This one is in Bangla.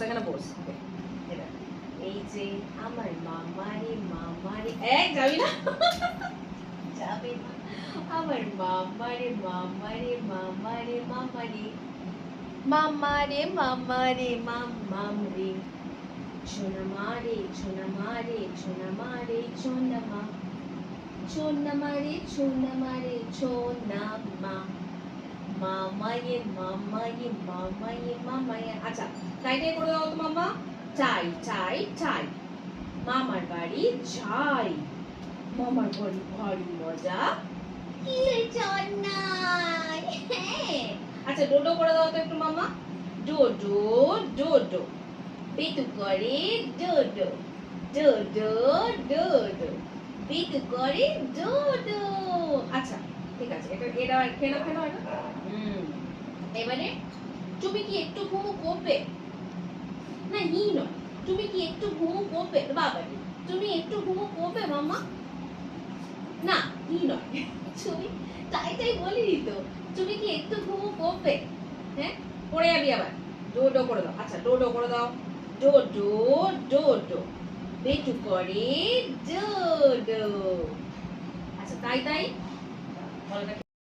এখানে বস। এই যে আমার মামারে মামারে, এক যাবি না? যাবে না। আমার মামারে মামারে মামারে মামারে মামারে মামারে মামাম রে, সোনা মারে সোনা মারে সোনা মারে সোনা মা, সোনা মারে সোনা মারে সোনা মা, মামায়ে মামায়ে মামায়ে মামায়ে। আচ্ছা তাইটাই করে দাও তো মামা। চাই চাই চাই, মামার বাড়ি যাই, মামার বাড়ি ভারী মজা, কি জন্নাই। আচ্ছা ডোডো করে দাও তো একটু মামা। ডোডো ডোডো, বিটু করে ডোডো, ডোডো ডোডো, বিটু করে ডোডো। আচ্ছা ঠিক আছে, এটা এটা খেলো খেলো এটা। এবারে তুমি কি একটু ঘুমো করবে? না ই নয়, তুমি কি একটু ঘুমো করবে? বাবা তুমি একটু ঘুমো করবে মামা? না ই নয়, তুমি তাই তাই বলিনি তো, তুমি কি একটু ঘুমো করবে? হ্যাঁ পড়ে যাবি আবার। ডোডো করে দাও। আচ্ছা ডোডো করে দাও। ডোডো ডোডো, বেটু করে ডোডো। আচ্ছা তাই তাই বলটা